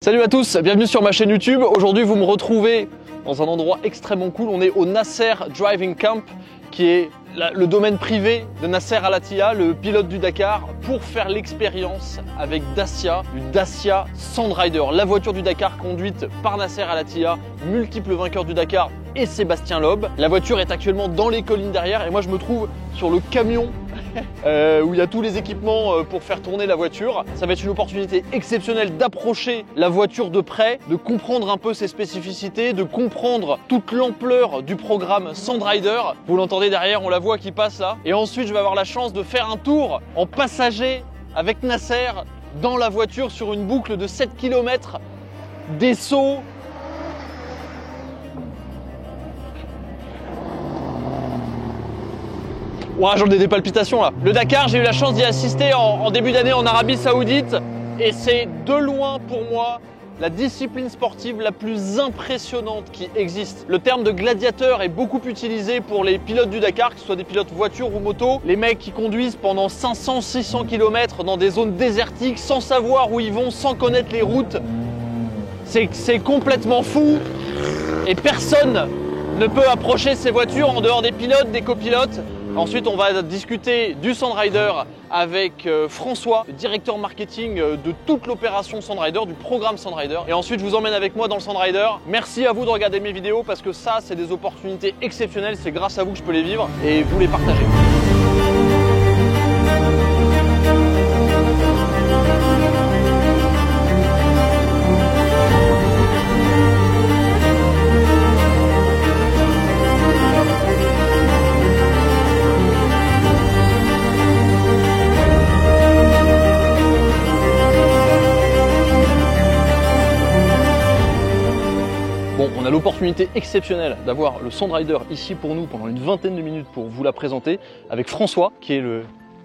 Salut à tous, bienvenue sur ma chaîne YouTube. Aujourd'hui vous me retrouvez dans un endroit extrêmement cool. On est au Nasser Driving Camp, qui est le domaine privé de Nasser Al Attiyah, le pilote du Dakar, pour faire l'expérience avec Dacia, du Dacia Sandrider, la voiture du Dakar conduite par Nasser Al Attiyah, multiple vainqueur du Dakar, et Sébastien Loeb. La voiture est actuellement dans les collines derrière et moi je me trouve sur le camion où il y a tous les équipements pour faire tourner la voiture. Ça va être une opportunité exceptionnelle d'approcher la voiture de près, de comprendre un peu ses spécificités, de comprendre toute l'ampleur du programme Sandrider. Vous l'entendez derrière, on la voit qui passe là. Et ensuite, je vais avoir la chance de faire un tour en passager avec Nasser dans la voiture sur une boucle de 7 km, des sauts. Ouah, j'en ai des palpitations là. Le Dakar, j'ai eu la chance d'y assister en début d'année en Arabie Saoudite et c'est de loin pour moi la discipline sportive la plus impressionnante qui existe. Le terme de gladiateur est beaucoup utilisé pour les pilotes du Dakar, que ce soit des pilotes voiture ou moto. Les mecs qui conduisent pendant 500-600 km dans des zones désertiques sans savoir où ils vont, sans connaître les routes. C'est complètement fou et personne ne peut approcher ces voitures en dehors des pilotes, des copilotes. Ensuite, on va discuter du Sandrider avec François, le directeur marketing de toute l'opération Sandrider, du programme Sandrider. Et ensuite, je vous emmène avec moi dans le Sandrider. Merci à vous de regarder mes vidéos parce que ça, c'est des opportunités exceptionnelles. C'est grâce à vous que je peux les vivre et vous les partagez. Bon, on a l'opportunité exceptionnelle d'avoir le Sandrider ici pour nous pendant une vingtaine de minutes pour vous la présenter avec François, qui est le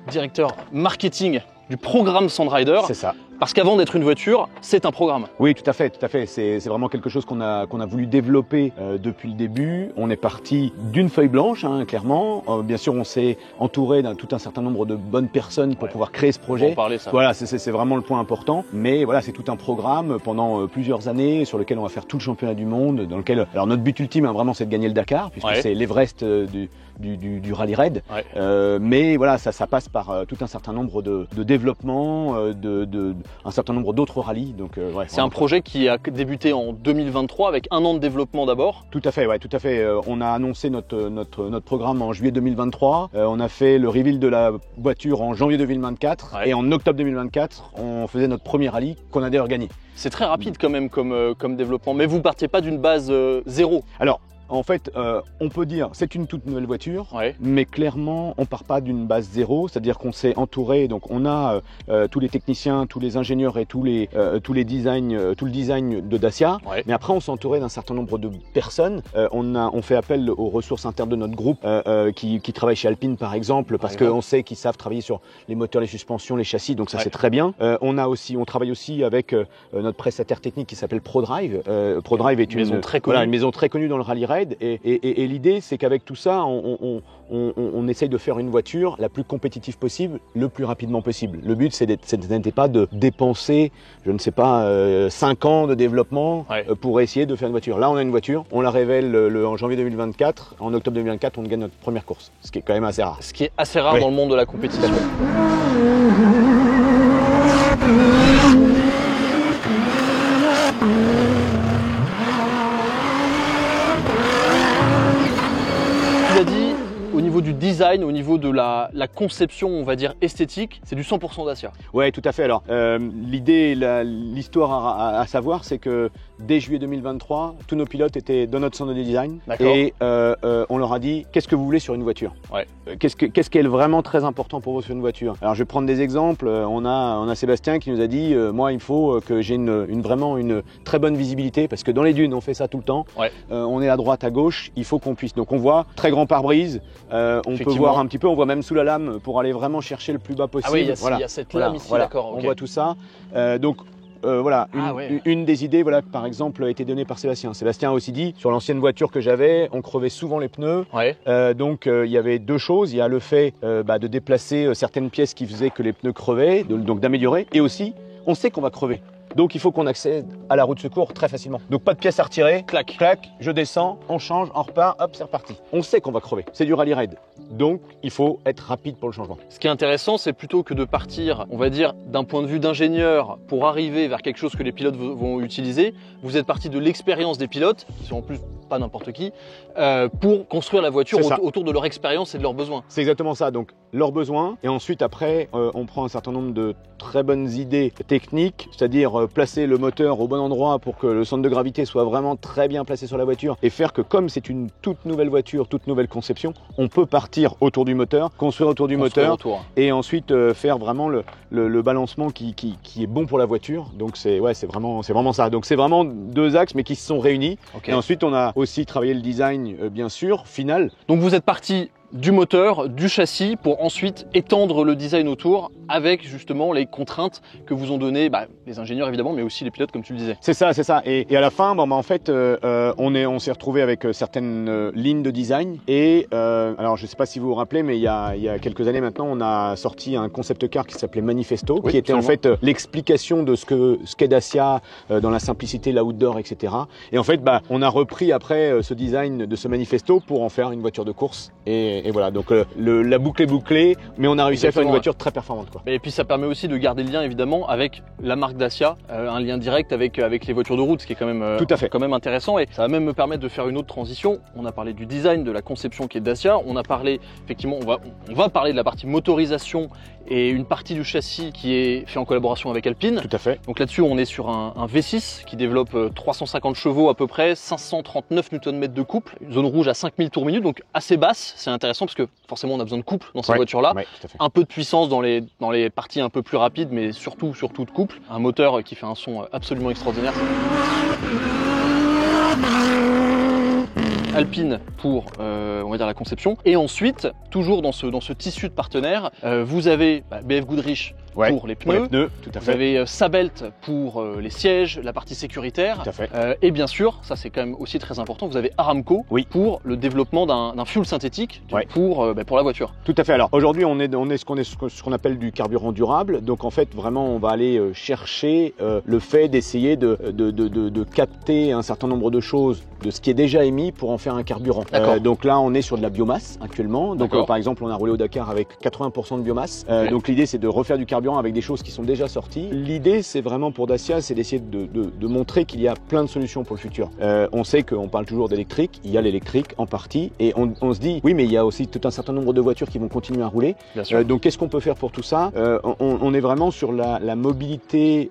directeur marketing du programme Sandrider. C'est ça. Parce qu'avant d'être une voiture, c'est un programme. Oui, tout à fait, tout à fait. C'est vraiment quelque chose qu'on a voulu développer depuis le début. On est parti d'une feuille blanche, hein, clairement. Bien sûr, on s'est entouré d'un tout un certain nombre de bonnes personnes pour pouvoir créer ce projet. On va en parler, ça. Voilà, c'est vraiment le point important. Mais voilà, c'est tout un programme pendant plusieurs années sur lequel on va faire tout le championnat du monde, dans lequel, alors notre but ultime, hein, vraiment, c'est de gagner le Dakar, puisque c'est l'Everest du rallye raid. Mais voilà, ça passe par tout un certain nombre de développements, un certain nombre d'autres rallyes. Donc, c'est un projet qui a débuté en 2023 avec un an de développement d'abord. Tout à fait, ouais, tout à fait. On a annoncé notre programme en juillet 2023. On a fait le reveal de la voiture en janvier 2024 et en octobre 2024, on faisait notre premier rallye qu'on a d'ailleurs gagné. C'est très rapide quand même comme développement, mais vous partiez pas d'une base zéro. Alors, en fait, on peut dire c'est une toute nouvelle voiture, mais clairement, on part pas d'une base zéro, c'est-à-dire qu'on s'est entouré. Donc, on a tous les techniciens, tous les ingénieurs et tout le design de Dacia. Mais après, on s'est entouré d'un certain nombre de personnes. On fait appel aux ressources internes de notre groupe qui travaillent chez Alpine, par exemple, parce qu'on sait qu'ils savent travailler sur les moteurs, les suspensions, les châssis. Donc ça, c'est très bien. On travaille aussi avec notre prestataire technique qui s'appelle ProDrive. ProDrive est une maison très connue dans le rallye raid. Et l'idée, c'est qu'avec tout ça, on essaye de faire une voiture la plus compétitive possible, le plus rapidement possible. Le but, ce n'était pas de dépenser, je ne sais pas, 5 ans de développement pour essayer de faire une voiture. Là, on a une voiture, on la révèle en janvier 2024. En octobre 2024, on gagne notre première course, ce qui est quand même assez rare. Ce qui est assez rare dans le monde de la compétition. Au niveau du design, au niveau de la conception, on va dire esthétique, c'est du 100% Dacia. Ouais, tout à fait. Alors, l'idée, l'histoire à savoir, c'est que dès juillet 2023, tous nos pilotes étaient dans notre centre de design et on leur a dit qu'est-ce que vous voulez sur une voiture. Qu'est-ce qui est vraiment très important pour vous sur une voiture. Alors, je vais prendre des exemples. On a Sébastien qui nous a dit moi, il faut que j'ai vraiment une très bonne visibilité parce que dans les dunes, on fait ça tout le temps. On est à droite, à gauche. Il faut qu'on puisse. Donc, on voit très grand pare-brise. On peut voir un petit peu, on voit même sous la lame pour aller vraiment chercher le plus bas possible. Ah oui, il y a cette lame ici, d'accord. On voit tout ça. Une des idées, par exemple, a été donnée par Sébastien. Sébastien a aussi dit, sur l'ancienne voiture que j'avais, on crevait souvent les pneus. Donc, il y avait deux choses. Il y a le fait de déplacer certaines pièces qui faisaient que les pneus crevaient, donc d'améliorer. Et aussi, on sait qu'on va crever. Donc il faut qu'on accède à la roue de secours très facilement. Donc pas de pièces à retirer, clac, clac, je descends, on change, on repart, hop, c'est reparti. On sait qu'on va crever, c'est du rallye raid. Donc il faut être rapide pour le changement. Ce qui est intéressant, c'est plutôt que de partir, on va dire, d'un point de vue d'ingénieur pour arriver vers quelque chose que les pilotes vont utiliser. Vous êtes parti de l'expérience des pilotes, qui sont en plus pas n'importe qui, pour construire la voiture autour de leur expérience et de leurs besoins. C'est exactement ça, donc leurs besoins, et ensuite après on prend un certain nombre de très bonnes idées techniques, c'est-à-dire placer le moteur au bon endroit pour que le centre de gravité soit vraiment très bien placé sur la voiture, et faire que comme c'est une toute nouvelle voiture, toute nouvelle conception, on peut partir autour du moteur, construire autour du moteur, et ensuite faire vraiment le balancement qui est bon pour la voiture. Donc c'est vraiment ça, donc c'est vraiment deux axes mais qui se sont réunis. Et ensuite on a aussi travaillé le design bien sûr, final. Donc vous êtes parti du moteur, du châssis, pour ensuite étendre le design autour avec justement les contraintes que vous ont donné les ingénieurs évidemment, mais aussi les pilotes comme tu le disais. C'est ça. Et à la fin, en fait, on s'est retrouvé avec certaines lignes de design. Et alors, je ne sais pas si vous vous rappelez, mais il y a quelques années maintenant, on a sorti un concept car qui s'appelait Manifesto, qui était en fait l'explication de ce qu'est Dacia dans la simplicité, l'outdoor, etc. Et en fait, on a repris après ce design de ce Manifesto pour en faire une voiture de course. Et voilà, donc la boucle est bouclée, mais on a réussi à faire une voiture très performante, quoi. Et puis ça permet aussi de garder le lien évidemment avec la marque Dacia, un lien direct avec les voitures de route, ce qui est quand même, quand même intéressant. Et ça va même me permettre de faire une autre transition. On a parlé du design, de la conception qui est Dacia. On a parlé, effectivement, on va parler de la partie motorisation et une partie du châssis qui est fait en collaboration avec Alpine. Tout à fait. Donc là-dessus, on est sur un V6 qui développe 350 chevaux à peu près, 539 Nm de couple, une zone rouge à 5000 tours minute, donc assez basse. C'est intéressant parce que forcément, on a besoin de couple dans ces voitures-là. Un peu de puissance dans les parties un peu plus rapides, mais surtout de couple. Un moteur qui fait un son absolument extraordinaire. Alpine pour on va dire la conception, et ensuite toujours dans ce tissu de partenaires, vous avez BF Goodrich pour les pneus, tout à fait. Vous avez Sabelt pour les sièges, la partie sécuritaire, tout à fait. Et bien sûr, ça c'est quand même aussi très important, vous avez Aramco pour le développement d'un fuel synthétique pour la voiture. Tout à fait. Alors aujourd'hui on est ce qu'on appelle du carburant durable, donc en fait vraiment on va aller chercher le fait d'essayer de capter un certain nombre de choses de ce qui est déjà émis pour en faire un carburant. Donc là on est sur de la biomasse actuellement, donc par exemple on a roulé au Dakar avec 80% de biomasse, donc l'idée c'est de refaire du carburant avec des choses qui sont déjà sorties. L'idée c'est vraiment pour Dacia, c'est d'essayer de montrer qu'il y a plein de solutions pour le futur. On sait qu'on parle toujours d'électrique, il y a l'électrique en partie, et on se dit oui mais il y a aussi tout un certain nombre de voitures qui vont continuer à rouler. Donc qu'est-ce qu'on peut faire pour tout ça? On est vraiment sur la mobilité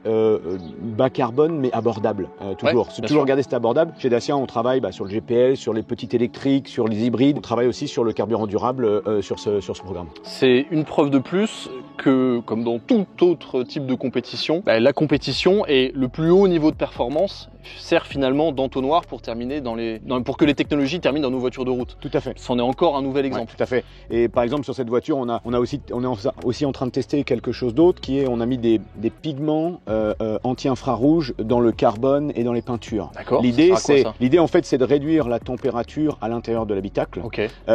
bas carbone mais abordable, toujours. C'est toujours regarder, c'est abordable. Chez Dacia on travaille sur le GPL, sur les petites électriques, sur les hybrides. On travaille aussi sur le carburant durable sur ce programme. C'est une preuve de plus que, comme dans tout autre type de compétition, la compétition et le plus haut niveau de performance sert finalement d'entonnoir pour terminer pour que les technologies terminent dans nos voitures de route. Tout à fait. C'en est encore un nouvel exemple. Tout à fait. Et par exemple sur cette voiture, on est aussi en train de tester quelque chose d'autre qui est, on a mis des pigments anti-infrarouge dans le carbone et dans les peintures. D'accord. L'idée en fait c'est de réduire la température à l'intérieur de l'habitacle.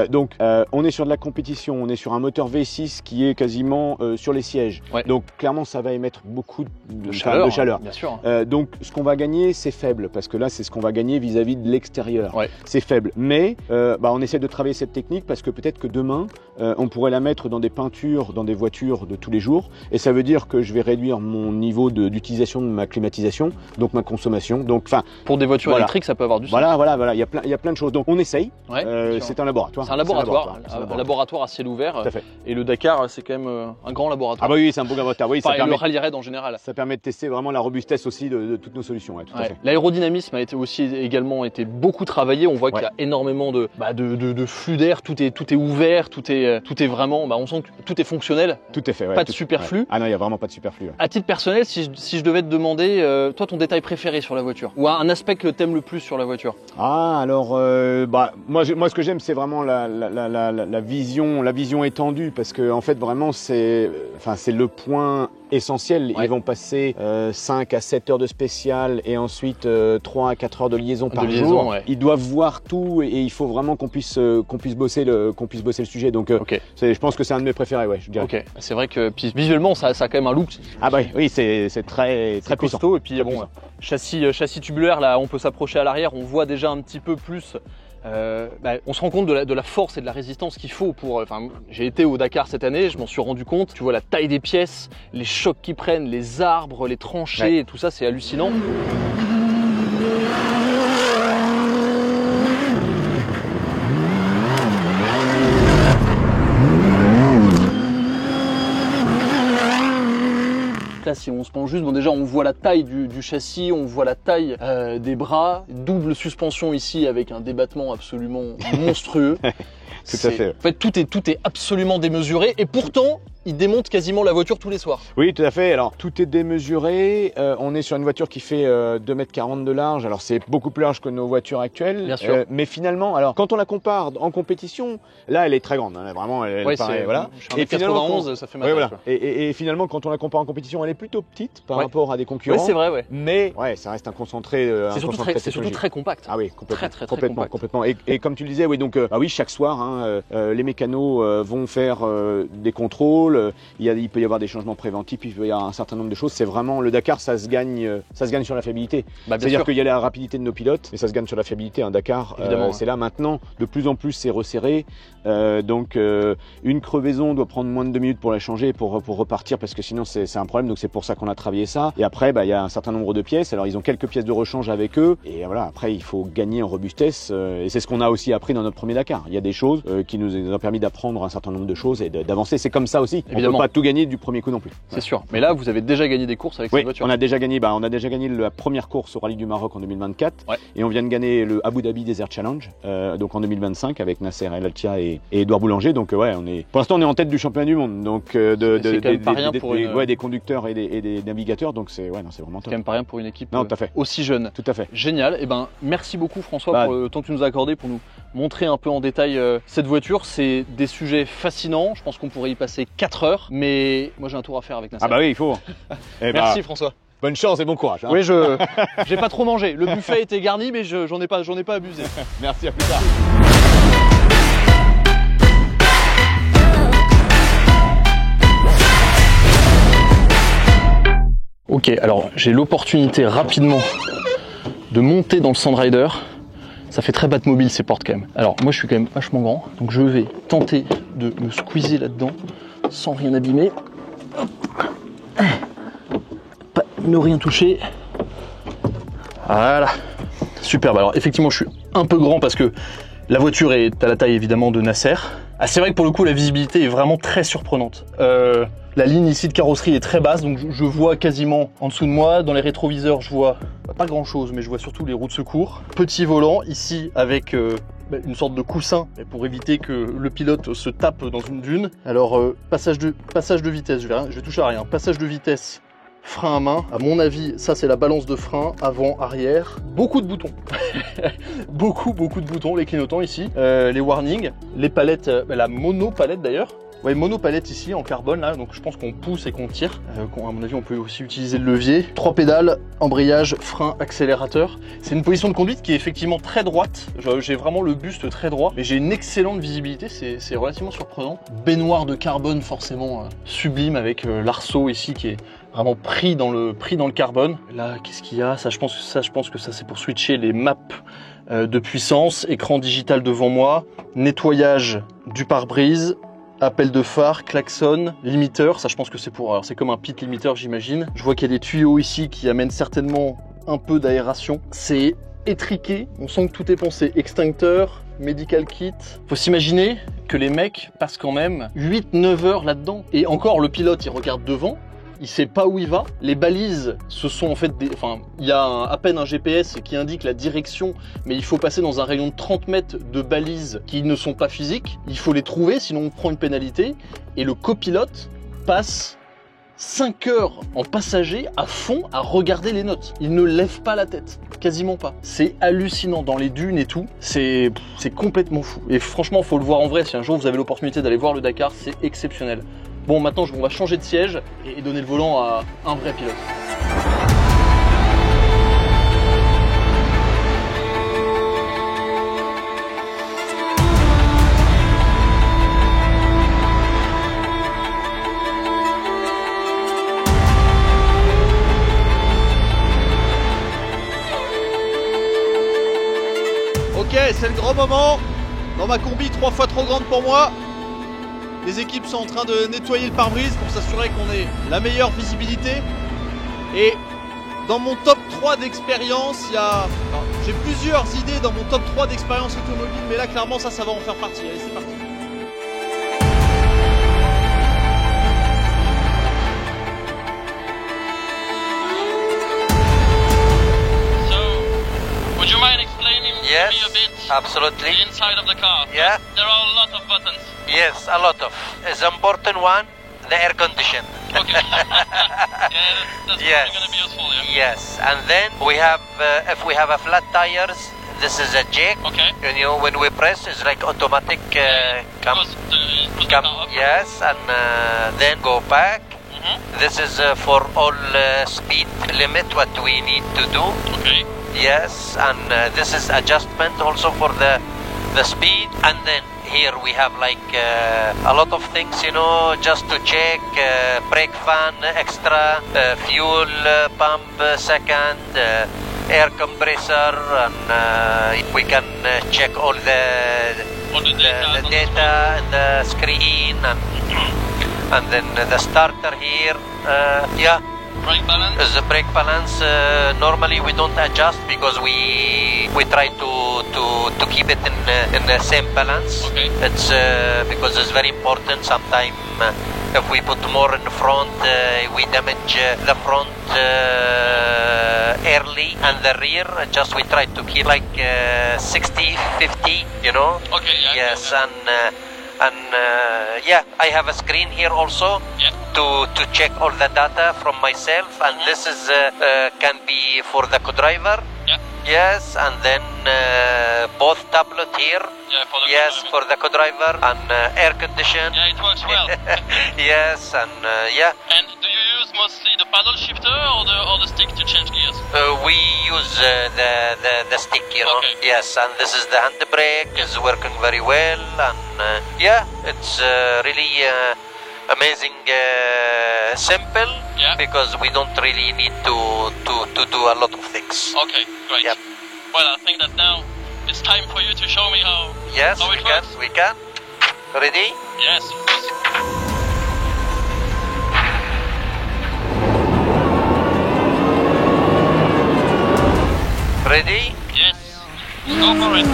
Donc on est sur de la compétition, on est sur un moteur V6 qui est quasiment sur les sièges. Donc clairement ça va émettre beaucoup de chaleur. Bien sûr. Donc ce qu'on va gagner c'est faible, parce que là c'est ce qu'on va gagner vis-à-vis de l'extérieur. C'est faible, mais on essaie de travailler cette technique parce que peut-être que demain on pourrait la mettre dans des peintures, dans des voitures de tous les jours, et ça veut dire que je vais réduire mon niveau d'utilisation de ma climatisation, donc ma consommation. Donc pour des voitures électriques ça peut avoir du sens. Voilà, il y a plein de choses. Donc on essaye. C'est un laboratoire. C'est un laboratoire à ciel ouvert. Tout à fait. Et le Dakar c'est quand même un grand laboratoire. Ah bah oui, c'est un beau laboratoire. Oui, le rallye raid en général. Ça permet de tester vraiment la robustesse aussi de toutes nos solutions. Tout à fait. L'aérodynamisme a également été beaucoup travaillé. On voit qu'il y a énormément de flux d'air. Tout est ouvert. Tout est vraiment. On sent que tout est fonctionnel. Tout est fait. Pas de superflu. Ah non, il y a vraiment pas de superflu. À titre personnel, si je devais te demander, toi, ton détail préféré sur la voiture, ou un aspect que t'aimes le plus sur la voiture. Ah alors, moi ce que j'aime, c'est vraiment la vision étendue, parce que en fait vraiment c'est c'est le point essentiel. Ils vont passer 5 à 7 heures de spécial et ensuite 3 à 4 heures de liaison par jour. Ouais. Ils doivent voir tout et il faut vraiment qu'on puisse bosser le sujet. Donc je pense que c'est un de mes préférés, ouais, je dirais. Ok. C'est vrai que puis visuellement ça a quand même un look. Ah bah oui, c'est très puissant. Costaud et puis bon, châssis tubulaire, là on peut s'approcher à l'arrière, on voit déjà un petit peu plus. On se rend compte de la force et de la résistance qu'il faut pour. J'ai été au Dakar cette année, je m'en suis rendu compte. Tu vois la taille des pièces, les chocs qu'ils prennent, les arbres, les tranchées, et tout ça, c'est hallucinant. Là, si on se penche juste, bon déjà on voit la taille du châssis, on voit la taille des bras, double suspension ici avec un débattement absolument monstrueux. Tout à fait. En fait, tout est absolument démesuré et pourtant, il démonte quasiment la voiture tous les soirs. Oui, tout à fait. Alors, tout est démesuré. On est sur une voiture qui fait 2,40 m de large. Alors, c'est beaucoup plus large que nos voitures actuelles. Bien sûr. Mais finalement, alors, quand on la compare en compétition, là, elle est très grande. Hein. Vraiment, elle paraît, voilà. Et finalement, 91, ça fait mal. Voilà. Et finalement, quand on la compare en compétition, elle est plutôt petite par rapport à des concurrents. Oui, c'est vrai, ouais. Mais, ça reste un concentré. C'est surtout très compact. Ah oui, complètement. Très complètement. Et comme tu le disais, oui, donc, chaque soir, les mécanos vont faire des contrôles. Il peut y avoir des changements préventifs, il peut y avoir un certain nombre de choses. C'est vraiment le Dakar, ça se gagne sur la fiabilité. C'est-à-dire qu'il y a la rapidité de nos pilotes, mais ça se gagne sur la fiabilité. Un Dakar, c'est là maintenant. De plus en plus, c'est resserré. Donc, une crevaison doit prendre moins de 2 minutes pour la changer, pour repartir, parce que sinon c'est un problème. Donc c'est pour ça qu'on a travaillé ça. Et après, il y a un certain nombre de pièces. Alors ils ont quelques pièces de rechange avec eux. Et voilà, après il faut gagner en robustesse. Et c'est ce qu'on a aussi appris dans notre premier Dakar. Il y a des choses qui nous ont permis d'apprendre un certain nombre de choses et d'avancer. C'est comme ça aussi. Évidemment. On peut pas tout gagner du premier coup non plus. C'est sûr. Mais là, vous avez déjà gagné des courses avec cette voiture. On a déjà gagné la première course au Rallye du Maroc en 2024. Et on vient de gagner le Abu Dhabi Desert Challenge, donc en 2025 avec Nasser El Attiyah et Édouard Boulanger. Donc pour l'instant on est en tête du championnat du monde. Donc des conducteurs et des navigateurs. Donc c'est vraiment top. C'est quand même pas rien pour une équipe aussi jeune. Tout à fait. Génial. Et merci beaucoup François pour le temps que tu nous as accordé pour nous montrer un peu en détail cette voiture. C'est des sujets fascinants. Je pense qu'on pourrait y passer 4 heures. Mais moi j'ai un tour à faire avec Nasser. Ah bah oui, il faut. Merci François. Bonne chance et bon courage. Oui, j'ai pas trop mangé. Le buffet était garni, mais j'en ai pas abusé. Merci, à plus tard. Ok, alors j'ai l'opportunité rapidement de monter dans le Sandrider. Ça fait très Batmobile ces portes quand même. Alors moi je suis quand même vachement grand, donc je vais tenter de me squeezer là-dedans sans rien abîmer. Ne rien toucher. Voilà. Superbe. Alors effectivement je suis un peu grand parce que la voiture est à la taille évidemment de Nasser. Ah, c'est vrai que pour le coup la visibilité est vraiment très surprenante. La ligne ici de carrosserie est très basse, donc je vois quasiment en dessous de moi. Dans les rétroviseurs, je vois pas grand chose, mais je vois surtout les roues de secours. Petit volant ici avec une sorte de coussin pour éviter que le pilote se tape dans une dune. Alors passage de vitesse, je vais toucher à rien. Passage de vitesse, frein à main. À mon avis, ça c'est la balance de frein avant, arrière. Beaucoup de boutons. beaucoup de boutons. Les clignotants ici, les warnings, les palettes, la mono-palette d'ailleurs. Ouais, monopalette ici en carbone là, donc je pense qu'on pousse et qu'on tire. À mon avis, on peut aussi utiliser le levier. 3 pédales, embrayage, frein, accélérateur. C'est une position de conduite qui est effectivement très droite. J'ai vraiment le buste très droit, mais j'ai une excellente visibilité, c'est relativement surprenant. Baignoire de carbone forcément sublime avec l'arceau ici qui est vraiment pris dans le carbone. Là, qu'est-ce qu'il y a? Je pense que ça c'est pour switcher les maps de puissance. Écran digital devant moi, nettoyage du pare-brise. Appel de phare, klaxon, limiteur, ça je pense que c'est pour... Alors c'est comme un pit limiteur j'imagine. Je vois qu'il y a des tuyaux ici qui amènent certainement un peu d'aération. C'est étriqué, on sent que tout est pensé. Extincteur, medical kit. Faut s'imaginer que les mecs passent quand même 8-9 heures là-dedans. Et encore le pilote il regarde devant, il sait pas où il va. Les balises, ce sont en fait des... Enfin, il y a à peine un GPS qui indique la direction, mais il faut passer dans un rayon de 30 mètres de balises qui ne sont pas physiques. Il faut les trouver, sinon on prend une pénalité. Et le copilote passe 5 heures en passager à fond à regarder les notes. Il ne lève pas la tête, quasiment pas. C'est hallucinant dans les dunes et tout. C'est complètement fou. Et franchement, faut le voir en vrai. Si un jour vous avez l'opportunité d'aller voir le Dakar, c'est exceptionnel. Bon, maintenant on va changer de siège et donner le volant à un vrai pilote. Ok, c'est le grand moment. Dans ma combi 3 fois trop grande pour moi, les équipes sont en train de nettoyer le pare-brise pour s'assurer qu'on ait la meilleure visibilité. Et dans mon top 3 d'expérience, j'ai plusieurs idées dans mon top 3 d'expérience automobile, mais là clairement ça va en faire partie. Allez, c'est parti. Would you mind explaining to me a bit absolutely. the inside of the car? Yeah. There are a lot of buttons. Yes, a lot of. The important one, the air condition. Okay. Yeah, that's Yes. going to be useful, yeah? Yes, and then we have, if we have a flat tires, this is a jack. Okay. You know, when we press, it's like automatic come. Come. Yes, and then go back. Mm-hmm. This is for all speed limit, what we need to do. Okay. Yes, and this is adjustment also for the speed. And then here we have like a lot of things, you know, just to check brake fan extra, fuel pump second, air compressor, and we can check all the data and the screen, and then the starter here. Yeah. Brake balance? The brake balance, normally we don't adjust because we try to keep it in the same balance. Okay. It's because it's very important. Sometimes if we put more in the front, we damage the front early, and the rear just we try to keep like 60-50, you know. Okay. Yeah. Yes, yeah. and yeah, I have a screen here also. Yeah. To check all the data from myself, and this is can be for the co-driver. Yeah. Yes, and then both tablet here. Yeah, for the Yes, co-driver. for the co-driver, and air condition. Yeah, it works well. Yes, and yeah. And do you use mostly the paddle shifter or the stick to change gears? We use the stick, you know. Okay. Yes, and this is the handbrake is working very well, and yeah, it's really amazing, simple. Yeah. Because we don't really need to do a lot of things. Okay, great. Yep. Well, I think that now it's time for you to show me how. Yes, how we it can. works. We can. Ready? Yes, of course. Ready? Yes. Go for it.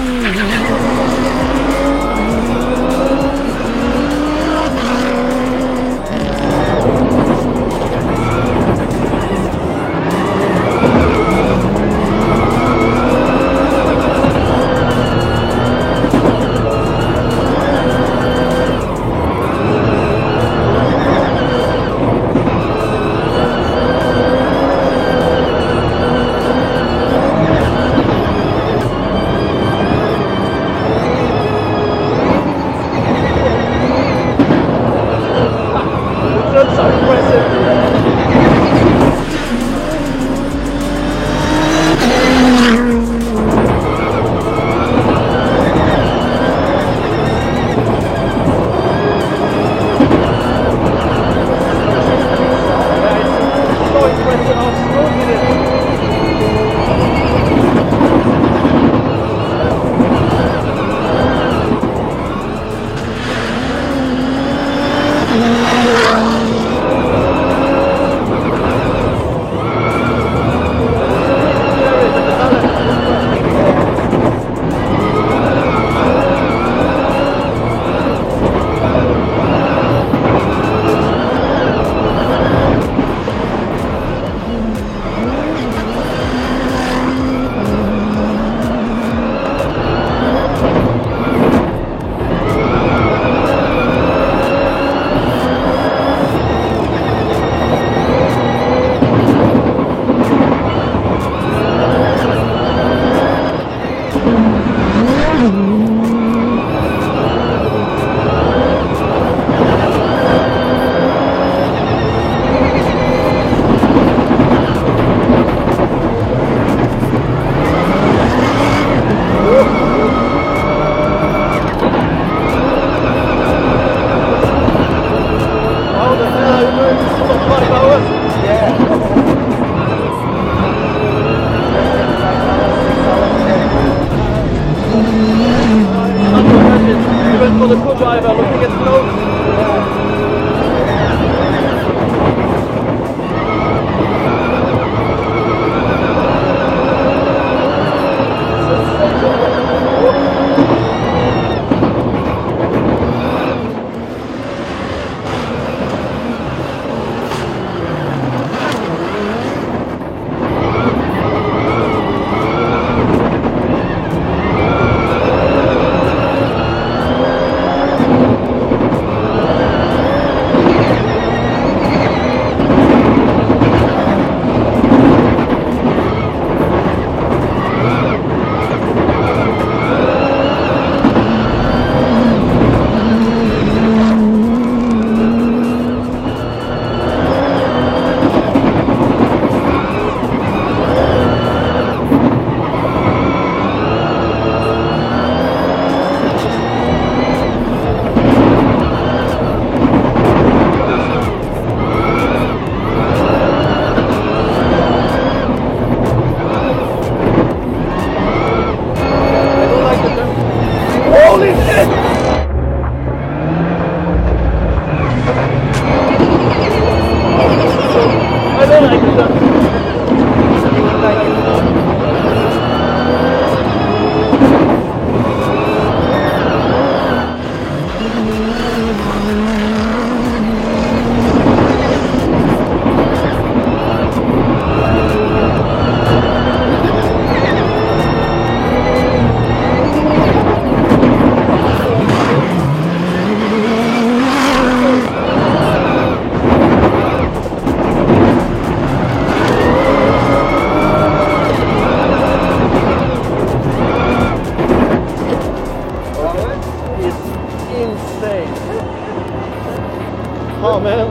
Oh man,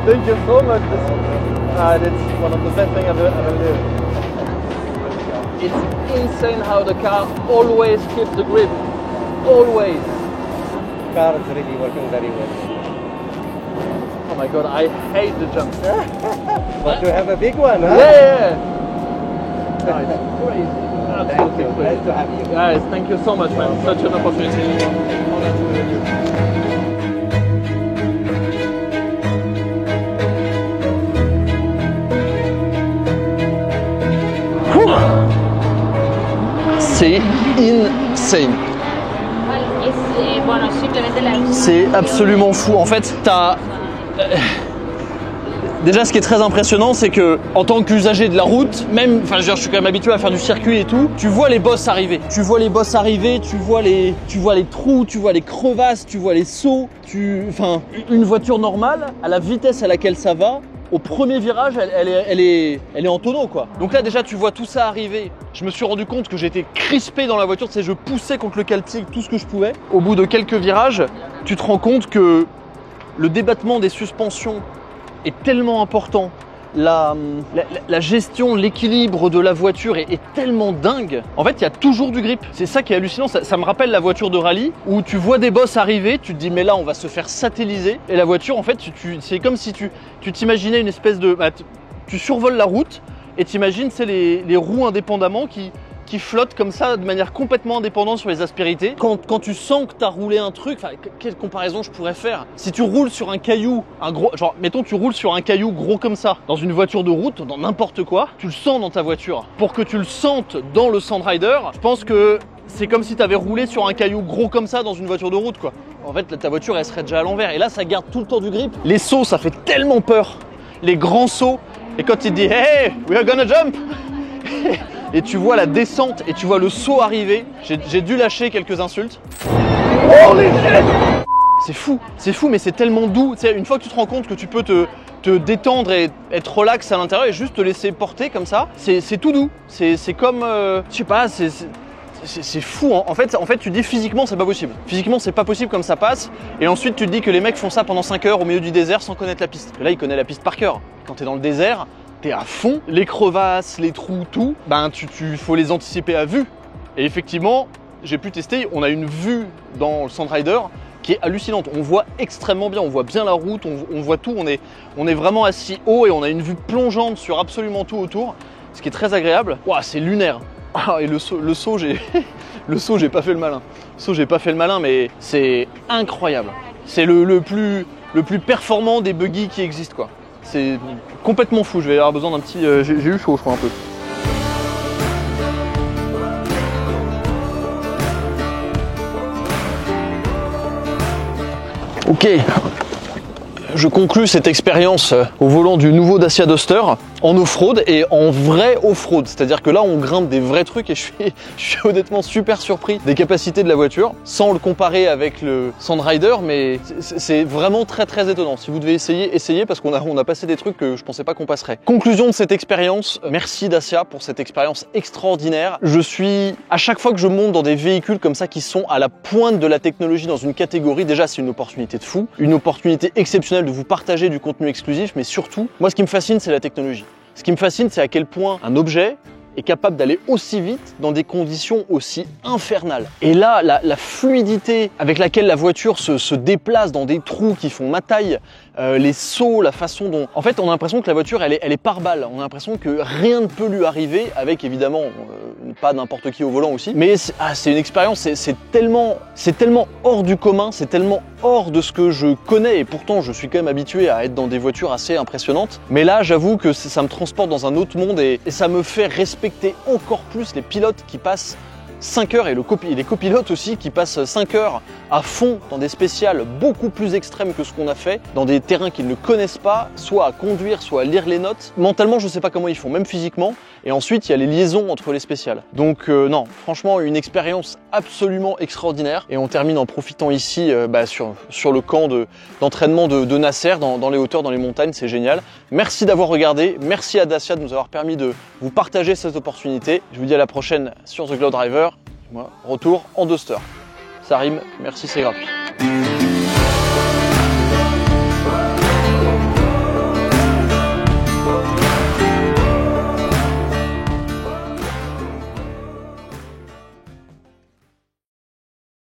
thank you so much. That's one of the best things I've ever lived. It's insane how the car always keeps the grip. Always. The car is really working very well. Oh my god, I hate the jumps. But you have a big one, huh? Yeah. No, it's crazy. Thank you. Nice to have you. Guys, thank you so much, man. Such an opportunity. C'est insane. C'est absolument fou. En fait, déjà, ce qui est très impressionnant, c'est que en tant qu'usager de la route, même, enfin, je suis quand même habitué à faire du circuit et tout, tu vois les bosses arriver. Tu vois les trous, tu vois les crevasses, tu vois les sauts. Enfin, une voiture normale, à la vitesse à laquelle ça va, au premier virage, elle est en tonneau, quoi. Donc là, déjà, tu vois tout ça arriver. Je me suis rendu compte que j'étais crispé dans la voiture, tu sais, je poussais contre le caltique tout ce que je pouvais. Au bout de quelques virages, tu te rends compte que le débattement des suspensions est tellement important. La gestion, l'équilibre de la voiture est tellement dingue. En fait, il y a toujours du grip. C'est ça qui est hallucinant. Ça me rappelle la voiture de rallye où tu vois des bosses arriver, tu te dis mais là on va se faire satelliser. Et la voiture, en fait, c'est comme si tu t'imaginais une espèce de... tu survoles la route et t'imagines c'est les roues indépendamment qui flottent comme ça de manière complètement indépendante sur les aspérités. Quand tu sens que tu as roulé un truc, quelle comparaison je pourrais faire? Si tu roules sur un caillou, genre mettons tu roules sur un caillou gros comme ça, dans une voiture de route, dans n'importe quoi, tu le sens dans ta voiture. Pour que tu le sentes dans le Sandrider, je pense que c'est comme si tu avais roulé sur un caillou gros comme ça dans une voiture de route, quoi. En fait, ta voiture, elle serait déjà à l'envers. Et là, ça garde tout le temps du grip. Les sauts, ça fait tellement peur. Les grands sauts. Et quand il te dit « Hey, we are gonna jump !» et tu vois la descente et tu vois le saut arriver, j'ai dû lâcher quelques insultes. C'est fou, mais c'est tellement doux. Tu sais, une fois que tu te rends compte que tu peux te détendre et être relax à l'intérieur et juste te laisser porter comme ça, c'est tout doux. C'est comme, je sais pas, c'est fou. En fait, tu te dis physiquement, c'est pas possible. Physiquement, c'est pas possible comme ça passe. Et ensuite, tu te dis que les mecs font ça pendant 5 heures au milieu du désert sans connaître la piste. Et là, ils connaissent la piste par cœur. Quand t'es dans le désert, t'es à fond, les crevasses, les trous, tout, faut les anticiper à vue. Et effectivement, j'ai pu tester, on a une vue dans le Sandrider qui est hallucinante. On voit extrêmement bien, on voit bien la route, on voit tout, on est vraiment assis haut et on a une vue plongeante sur absolument tout autour, ce qui est très agréable. Ouah, c'est lunaire. Ah, et le saut, j'ai pas fait le malin. Le saut, j'ai pas fait le malin, mais c'est incroyable. C'est le plus performant des buggy qui existent, quoi. C'est complètement fou, je vais avoir besoin d'un petit... j'ai eu chaud, je crois, un peu. Ok, je conclus cette expérience au volant du nouveau Dacia Duster en off-road et en vrai off-road. C'est-à-dire que là, on grimpe des vrais trucs et je suis honnêtement super surpris des capacités de la voiture, sans le comparer avec le Sandrider, mais c'est vraiment très très étonnant. Si vous devez essayer, essayez parce qu'on a passé des trucs que je pensais pas qu'on passerait. Conclusion de cette expérience, merci Dacia pour cette expérience extraordinaire. À chaque fois que je monte dans des véhicules comme ça qui sont à la pointe de la technologie dans une catégorie, déjà c'est une opportunité de fou, une opportunité exceptionnelle de vous partager du contenu exclusif, mais surtout, moi ce qui me fascine c'est la technologie. Ce qui me fascine, c'est à quel point un objet est capable d'aller aussi vite dans des conditions aussi infernales. Et là, la fluidité avec laquelle la voiture se déplace dans des trous qui font ma taille, les sauts, la façon dont... En fait, on a l'impression que la voiture, elle est par balle. On a l'impression que rien ne peut lui arriver, avec évidemment pas n'importe qui au volant aussi. Mais c'est une expérience, c'est tellement hors du commun, c'est tellement hors de ce que je connais. Et pourtant, je suis quand même habitué à être dans des voitures assez impressionnantes. Mais là, j'avoue que ça me transporte dans un autre monde et ça me fait respecter encore plus les pilotes qui passent 5 heures et les copilotes aussi qui passent 5 heures à fond dans des spéciales beaucoup plus extrêmes que ce qu'on a fait, dans des terrains qu'ils ne connaissent pas, soit à conduire, soit à lire les notes. Mentalement, je ne sais pas comment ils font, même physiquiquement. Et ensuite, il y a les liaisons entre les spéciales. Donc non, franchement, une expérience absolument extraordinaire. Et on termine en profitant ici sur le camp d'entraînement de Nasser, dans les hauteurs, dans les montagnes, c'est génial. Merci d'avoir regardé, merci à Dacia de nous avoir permis de vous partager cette opportunité. Je vous dis à la prochaine sur The Glow Driver. Moi, retour en Duster. Ça rime, merci, c'est gratuit.